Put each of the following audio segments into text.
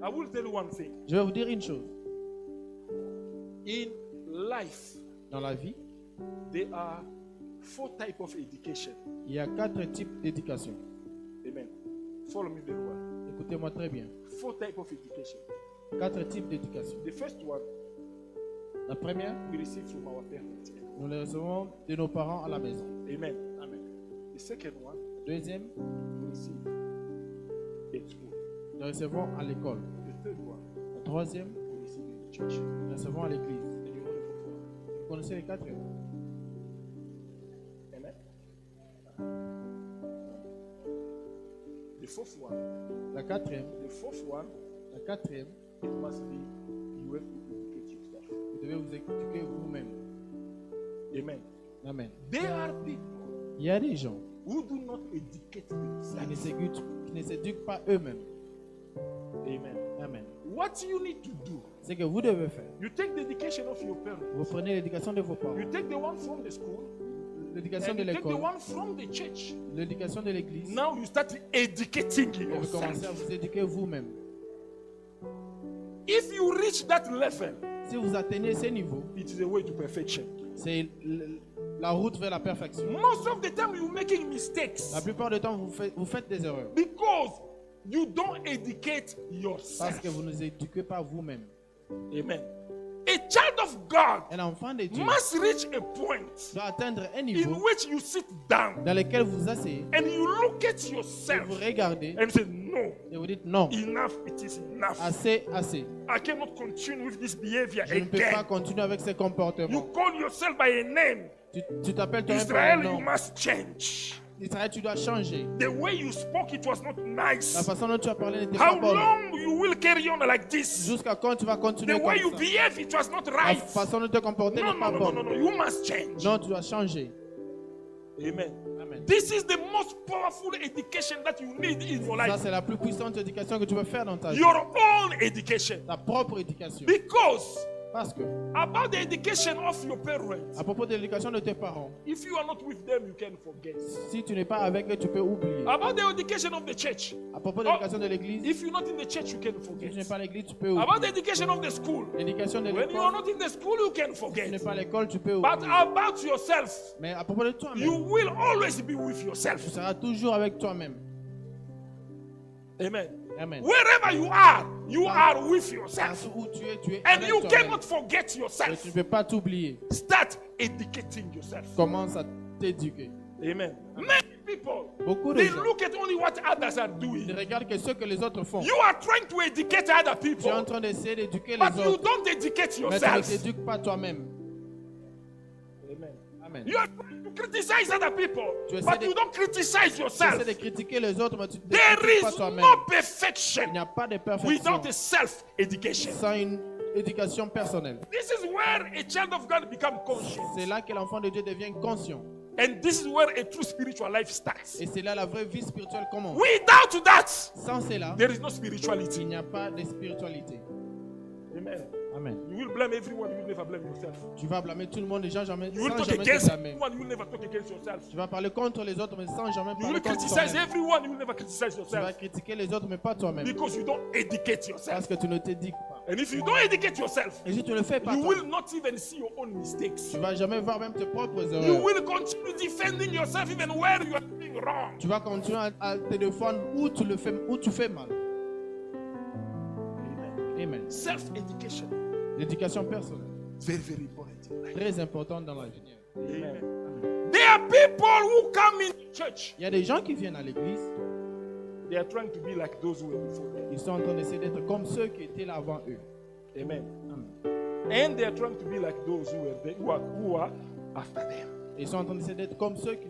I will tell you one thing. Je vais vous dire une chose. In life, Dans la vie, there are 4 types of education. il y a 4 types d'éducation. Amen. Follow me very well. Écoutez-moi très bien. 4 types of education. 4 types d'éducation. The first one La première, we receive from our parents. nous les recevons de nos parents à la maison. Amen. Amen. The second one Deuxième, we receive at school. nous les recevons à l'école. The third one La troisième, we receive in the church. nous les recevons à l'église. And you know the fourth one. Vous connaissez les 4? Amen. The fourth one. La quatrième, The fourth one, it must be you have to educate yourself. vous devez vous éduquer vous-même. Amen. Amen. There are people Il y a des gens who do not educate themselves. qui ne s'éduquent pas eux-mêmes. Amen. Amen. What you need to do, Ce que vous devez faire, you take the education of your parents. vous prenez l'éducation de vos parents, You take the one from the school, l'éducation and de you take the l'école, one from the church. l'éducation de l'église. Now you start educating Et vous commencez à yourself. vous éduquer vous-même. If you reach that level, Si vous atteignez ce niveau, it is a way to perfection. c'est la route vers la perfection. Most of the time you're making mistakes La plupart du temps, vous faites des erreurs because you don't educate parce yourself. que vous ne vous éduquez pas vous-même. Amen. A child of God Un enfant de Dieu must reach a point doit atteindre un in niveau which you sit down dans lequel vous vous asseyez and you look at et yourself vous regardez and say, no, et vous dites non, enough, it is enough. assez, assez. I cannot continue with this behavior Je ne peux pas again. continuer avec ces You comportements. call yourself by a name. Tu t'appelles toi-même par un Israel, you nom. must change. Israël, tu dois changer. The way you spoke, it was not La nice. façon dont tu as parlé n'était pas How bonne. long you will carry on like this? Jusqu'à quand tu vas The continuer way you comme ça? behave, it was not La right. façon de te comporter No, n'est pas no, no, no, bonne. no, no. You must change. Non, tu dois changer. Amen. Amen. This is the most powerful education that you need in your Ça, life. c'est la plus puissante éducation que tu peux faire dans ta vie. Your own education. Ta propre éducation. Because Parce que, about the education of your parents, à propos de l'éducation de tes parents, if you are not with them, you can forget. si tu n'es pas avec eux, tu peux oublier. About the education of the church, À propos de l'éducation de l'église, if you're not in the church, you can si forget. tu n'es pas à l'église, tu peux About oublier. the education of the school, L'éducation de when you are l'école, not in the school, you can si tu forget. n'es pas à l'école, tu peux But oublier. about yourself, Mais à propos de you toi-même, will always be with tu yourself. seras toujours avec toi-même. Amen. Amen. Wherever you are with yourself. Partout où tu es And avec you toi-même. cannot forget Et yourself. tu ne peux pas t'oublier. Start educating yourself. Commence à t'éduquer. Amen. Many people, Beaucoup de they gens, look at only what others are ils doing. ne regardent que ce que les autres font. You are trying to educate other Tu es en people, train d'essayer d'éduquer but les you autres. don't educate Mais tu ne yourself. t'éduques pas toi-même. Amen. Amen. You are trying to criticize other people, Tu essaies but de- you don't criticize Tu yourself. essaies de critiquer les autres, mais tu ne There t'éduques pas is toi-même. no Il perfection n'y a pas de perfection without a self-education. sans une éducation personnelle. This is where a child of God becomes conscious. C'est là que l'enfant de Dieu devient conscient. And this is where a true spiritual life starts. Et c'est là la vraie vie spirituelle commence. Without that, Sans cela, there is no il spirituality. n'y a pas de spiritualité. Amen. Amen. You will blame everyone, you will never blame yourself. Tu vas blâmer tout le monde, les gens jamais, You will sans talk jamais te against blâmer. everyone, you will never talk against yourself. Tu vas parler contre les autres, mais sans jamais You parler will contre criticize toi-même. everyone, you will never criticize Tu vas yourself. critiquer les autres, mais pas toi-même. Because you don't educate yourself. Parce que tu ne t'éduques pas. And if you don't educate yourself, Et si tu ne le fais pas, you toi, will not even see your own mistakes. tu vas jamais voir même tes propres You erreurs. will continue defending yourself even where you are doing wrong. Tu vas continuer à te défendre où tu fais mal. Amen. Amen. Self-education, L'éducation personnelle, very, very important in life. très importante dans la vie. Amen. There are people who come in church. Il y a des gens qui viennent à l'église, They are trying to be like those who were before them. ils sont en train d'essayer d'être comme ceux qui étaient là avant eux. Amen. Amen. And they are trying to be like those who were there, who are after them. Ils sont en train d'essayer d'être comme ceux qui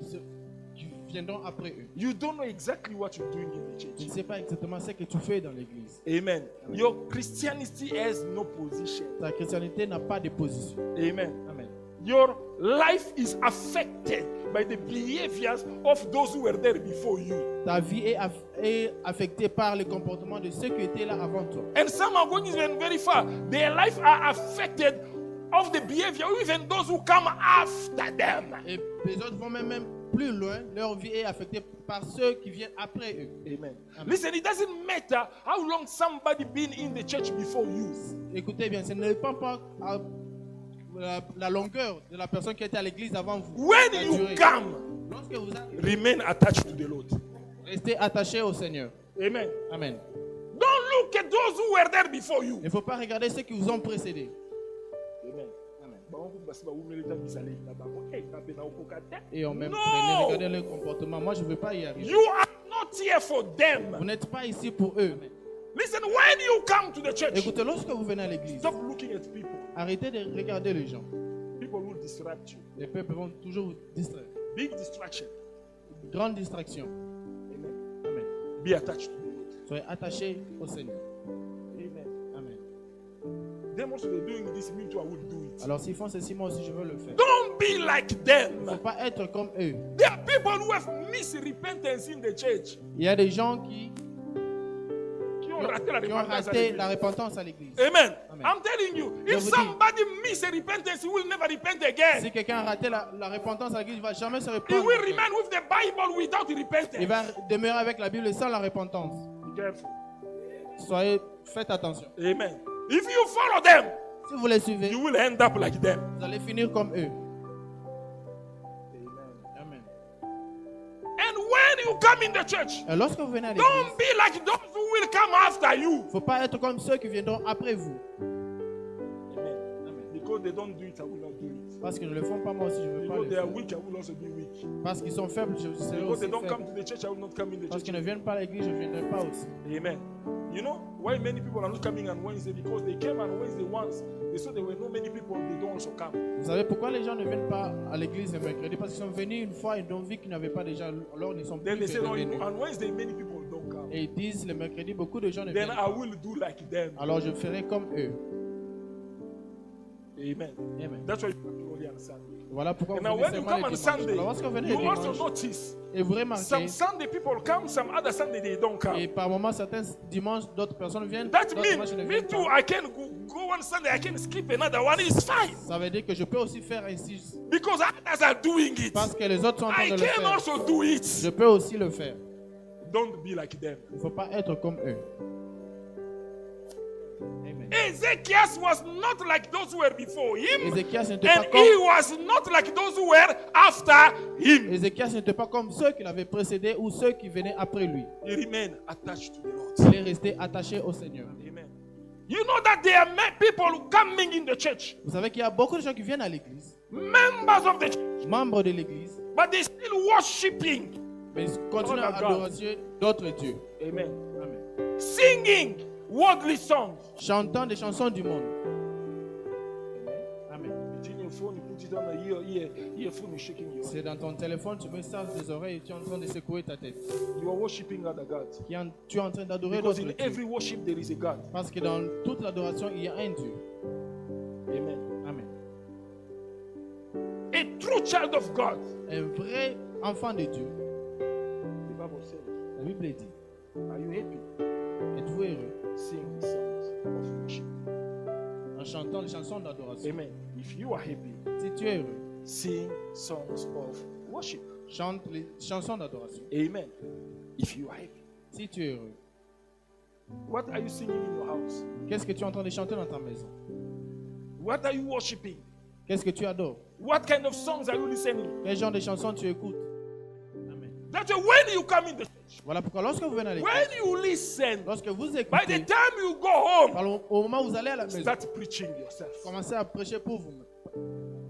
viendront après eux. You don't know exactly what you're doing in the Tu ne church. sais pas exactement ce que tu fais dans l'église. Amen. Your Christianity has no position. Ta chrétienté n'a pas de position. Amen. Amen. Your life is affected by the behaviors of those who were there before you. Ta vie est affectée par le comportement de ceux qui étaient là avant toi. And some are going even very far. Their life are affected of the behavior, even those who come after them. Et les autres vont même plus loin, leur vie est affectée par ceux qui viennent après eux. Amen. Amen. Listen, it doesn't matter how long somebody been in the church before you. Écoutez bien, ce ne dépend pas à la longueur de la personne qui était à l'église avant vous. When La you durée. come, Lorsque vous arrivez, remain attached to the Lord. restez attachés au Seigneur. Amen. Amen. Don't look at those who were there before you. Il ne faut pas regarder ceux qui vous ont précédés. Amen. Amen. No. Et en même temps, regardez leur comportement. Moi, je ne veux pas y arriver. You are not here for them. Vous n'êtes pas ici pour eux. Listen, when you come to the church, Écoutez, lorsque vous venez à l'église, stop looking at people. arrêtez de regarder les gens. People will distract you. Les peuples vont toujours vous distraire. Big distraction. Grande distraction. Amen. Amen. Be attached to the Lord. Soyez attachés au Seigneur. Amen. Amen. Them also they're doing this, me too, I will do it. Alors s'ils font ceci, moi aussi je veux le faire. Don't be like Il ne them. faut pas être comme eux. There are people who have missed repentance in the church. Il y a des gens qui Qui ont raté la ont repentance à raté l'église. la repentance à l'église. Amen. Amen. I'm telling you, Je if vous dis- somebody miss a repentance, he will never repent again. Si quelqu'un a raté la repentance à l'église, il ne va jamais se He répandre. will remain with the Bible without repentance. Il va demeurer avec la Bible sans la repentance. Be careful. Faites attention. Amen. If you follow them, Si vous les suivez, you will end up like them. vous allez finir comme eux. Amen. And when you come in the church, Et lorsque vous venez à l'église, don't be like those who will come after you. il ne faut pas être comme ceux qui viendront après vous. Amen. Amen. Because they don't do it, I will not do it. Parce qu'ils ne le font pas, moi aussi je ne veux pas Because le they are faire. weak, I will also be weak. Parce qu'ils sont faibles, je serai Because aussi they don't come faible. to the church, I will not come in the Parce church. qu'ils ne viennent pas à l'église, je ne viendrai pas aussi. Amen. You know why many people are not coming on Wednesday? Because they came on Wednesday once. They saw there were not many people, they don't also come. Vous savez pourquoi les gens ne viennent pas à l'église le mercredi? Parce qu'ils sont venus une fois et ils ont vu qu'il n'y avait pas de gens. Alors ils ne sont Then plus they say, no, venus. on Wednesday many people don't come. Et ils disent le mercredi, beaucoup de gens ne Then viennent I pas. will do like them. Alors je ferai comme eux. Amen. Amen. That's why you come only on Sunday. Voilà pourquoi And vous now venez when you seulement come le on dimanche. Sunday, Alors lorsque vous venez you le also dimanche, notice et vous remarquez, some Sunday people come, some other Sunday they don't come. et par moments, certains dimanches, d'autres personnes viennent. That D'autres dimanches, means ne me viennent too, pas. I can go one Sunday, I can skip another one, it's fine. Ça veut dire que je peux aussi faire ainsi. Because others are doing it. Parce que les autres sont en train I de le can faire. also do it. Je peux aussi le faire. Don't be like them. Il ne faut pas être comme eux. Amen. Ezekiel was not like those who were before him, Ézéchias n'était pas and comme he was not like those who were after him. Ézéchias n'était pas comme ceux qui l'avaient précédé ou ceux qui venaient après lui. He remained attached to the Lord. Il est resté attaché au Seigneur. Amen. You know that there are many people coming in the church, Vous savez qu'il y a beaucoup de gens qui viennent à l'église, members of the church, membres de l'église, but they still worshiping, mais ils continuent à adorer d'autres dieux. amen, Amen. singing worldly songs. Chantant des chansons du monde. Amen. Between your phone, you put it on the earphone, you're shaking your head. C'est dans ton téléphone, tu mets ça des oreilles et tu es en train de secouer ta tête. You are worshiping other gods. Tu es en train d'adorer Because d'autres in dieux. every worship there is a God. Parce que dans toute l'adoration, il y a un Dieu. Amen. Amen. A true child of God. Un vrai enfant de Dieu. The Bible says, La Bible dit, are you happy? êtes-vous heureux Sing the songs of worship. en chantant les chansons d'adoration? Amen. If you are happy, Si tu es heureux, sing songs of worship. chante les chansons d'adoration. Amen. If you are happy. Si tu es heureux, What are you singing in your house? qu'est-ce que tu es en train de chanter dans ta maison? What are you worshiping? Qu'est-ce que tu adores? What kind of songs are you listening? Quel genre de chansons tu écoutes? Amen. That's why when you come in the church, Voilà pourquoi lorsque vous venez à l'église, when you listen, lorsque vous by the écoutez, time you go home, au moment où vous allez à la maison, start preaching yourself. commencez à prêcher pour vous.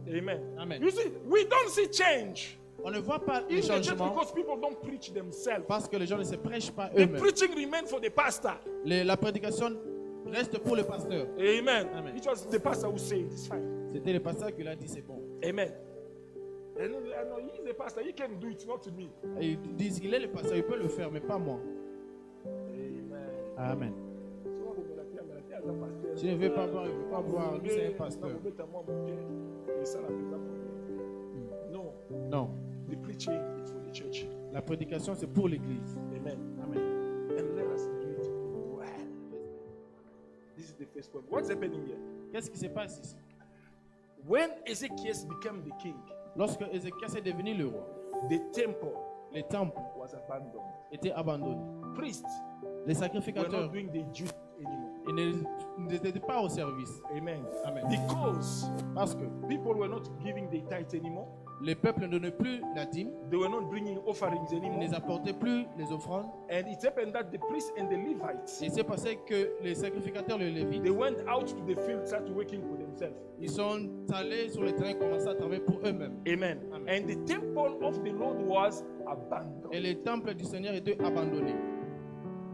Amen. Amen. You see, we don't see change On ne voit pas in les the church changements because people don't preach themselves. parce que les gens ne se prêchent pas The eux-mêmes. preaching remains for the pastor. La prédication reste pour le pasteur. Amen. Amen. It was the pastor who said it's fine. C'était le pasteur qui l'a dit, c'est bon. Amen. And I know he's the pastor. He can do it, not to me. Et ils disent qu'il est le pasteur, il peut le faire, mais pas moi. Amen. Amen. Je Je ne veux pas boire, il ne veut pas boire, lui c'est un pasteur. No, Non, the preaching is for the church. la prédication c'est pour l'église. Amen. Amen. And let us do it well. This is the first point. What's happening here? Qu'est-ce qui se passe ici? When Ezekiel became the king, Lorsque Ézéchias est devenu le roi, the temple les temples was abandoned. étaient abandonnés. Priests Les were sacrificateurs not doing the duty anymore. ils n'étaient pas au service. Amen. Amen. Because Parce que people were not giving the tithe anymore. le peuple ne donnait plus la dîme, They were not bringing offerings ils anymore. ne apportaient plus les offrandes. And it happened that the priests and the Levites, Il s'est passé que les sacrificateurs, les Lévites, they went out to the field, started working for themselves. ils sont allés sur le terrain et commençaient à travailler pour eux-mêmes. Amen. Amen. And the temple of the Lord was abandoned. Et les temples du Seigneur étaient abandonnés.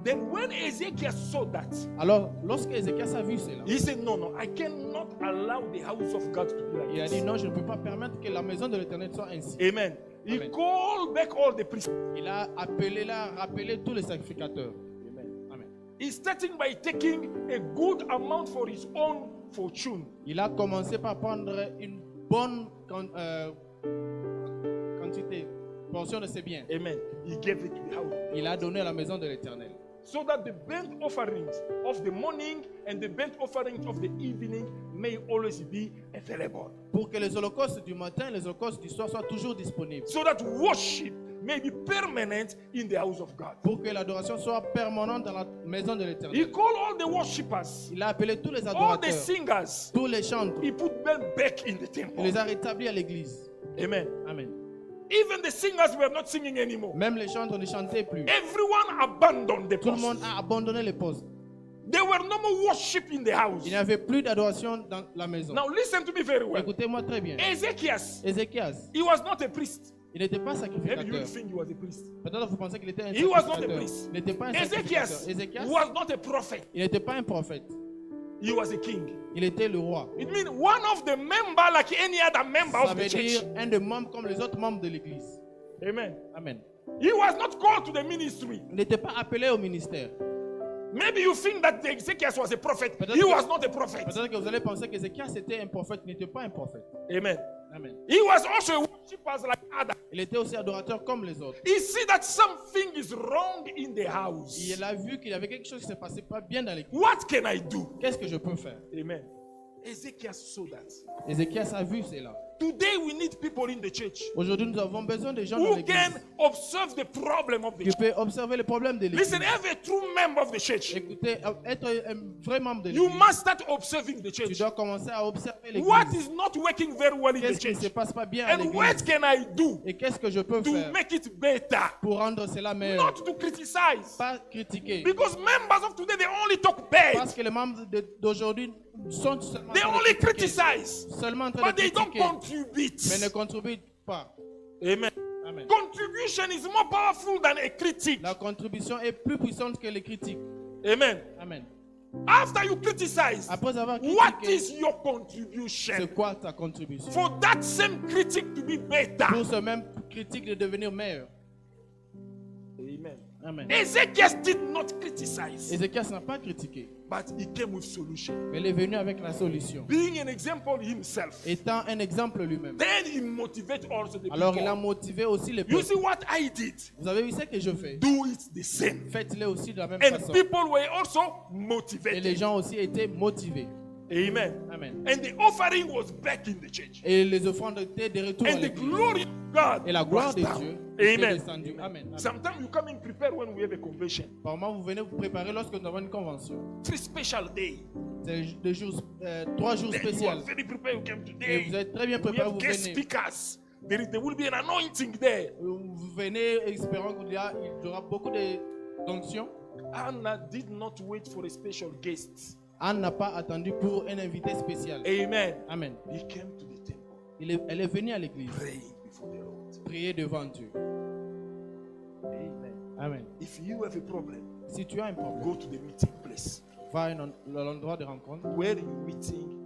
Then when Ezekiel saw that, Alors, lorsque Ézéchias a vu cela, he said, no, I cannot allow the house of God to be like il a dit this. non, je ne peux pas permettre que la maison de l'Éternel soit ainsi. Amen. He Amen. called back all the priests. Il a appelé là, rappelé tous les sacrificateurs. Amen. Amen. He's starting by taking a good amount for his own fortune. Il a commencé par prendre une bonne quantité, portion de ses biens. Amen. He gave it to the house. Il a donné à la maison de l'Éternel. So that the burnt offerings of the morning and the burnt offerings of the evening may always be available. Pour que les holocaustes du matin et les holocaustes du soir soient toujours disponibles. So that worship may be permanent in the house of God. Pour que l'adoration soit permanente dans la maison de He l'Éternel. called all the worshippers, Il a appelé tous les all the adorateurs, singers. tous les chantres. He put them back in the Il temple. les a rétablis à l'église. Amen. Amen. Even the singers were not singing anymore. Même les chantres ne chantaient plus. Everyone abandoned the Tout le monde post. a abandonné les postes. There were no more worship in the house. Il n'y avait plus d'adoration dans la maison. Now listen to me very well. Écoutez-moi très bien. Ezekias, Ézéchias, he was not a priest. il n'était pas Maybe you sacrificateur. would think he was a priest. Peut-être que vous pensez qu'il était un He was not a sacrificateur. priest. Il n'était pas un sacrificateur. Ezekias Ézéchias, was not a prophet. il n'était pas un prophète. He was a king. Il était le roi. It means one of the members like any other member Ça of the veut church. dire un des membres comme les autres membres de l'église. Amen. Amen. He was not called to the ministry. Il n'était pas appelé au ministère. Maybe you think that Ezekias was a prophet. Peut-être He que- was not a prophet. Peut-être que vous allez penser qu'Ézéchias était un prophète. Il n'était pas un prophète. Amen. Amen. He was also a worshiper like others. Il était aussi adorateur comme les autres. He see that something is wrong in the house. Il a vu qu'il y avait quelque chose qui ne se passait pas bien dans l'église. What can I do? Qu'est-ce que je peux faire? Amen. Ezekiel saw that. Ézéchias a vu cela. Today we need people in the church Aujourd'hui, nous avons besoin de gens dans who l'église can observe the problem of the qui church. peuvent observer les problèmes de l'église. Listen, every true member of the church, Écoutez, être un vrai membre de you l'église, must start observing the tu church. dois commencer à observer What l'église. is not working very well in the Qu'est-ce qui ne se church? passe pas bien à And what l'église? can I do Et qu'est-ce que je peux to faire make it better? pour rendre cela meilleur? Not to criticize. Pas critiquer. Because members of today, they only talk Parce bad. que les membres d'aujourd'hui sont seulement They en train de only critiquer. criticize. Seulement en train But de they don't critiquer, contribute. mais ne contribuent pas. Amen. Amen. Contribution is more powerful than a critique. La contribution est plus puissante que les critiques. Amen. Amen. After you criticize, Après avoir what critiqué, is your contribution c'est quoi ta contribution? for that same critic to be better? Pour ce même critique de devenir meilleur. Amen. Amen. Ezekiel did not criticize, Ézéchias n'a pas critiqué, but he came with solution. mais il est venu avec la solution. Being an example himself, Étant un exemple lui-même. then he motivated also the Alors il a people. motivé aussi les You peuples. see what I did? Vous avez vu ce que je fais? Do it the same. Faites-le aussi de la même And façon. people were also Et les motivated. gens aussi étaient motivés. Amen. Amen. And the offering was back in the church. Et les offrandes étaient de retour à And the l'église. glory of God Et la gloire was de down. Dieu était Amen. descendue. Amen. Amen. Sometimes you come in prepared when we have a convention. Par moment, vous venez vous préparer lorsque nous avons une convention. 3 special days. C'est des jours, 3 jours Then you are spéciaux. very prepared. You came Et today. vous êtes très bien We préparés, have vous guest venez. speakers. There will be an anointing there. Vous venez espérant qu'il y aura beaucoup d'onction. Anna did not wait for a special guest. Anne n'a pas attendu pour un invité spécial. Amen. Amen. He came to the temple, Elle est venue à l'église, praying before the Lord. prier devant Dieu. Amen. Amen. If you have a problem, Si tu as un problème, go to the meeting place va à l'endroit de rencontre where you meeting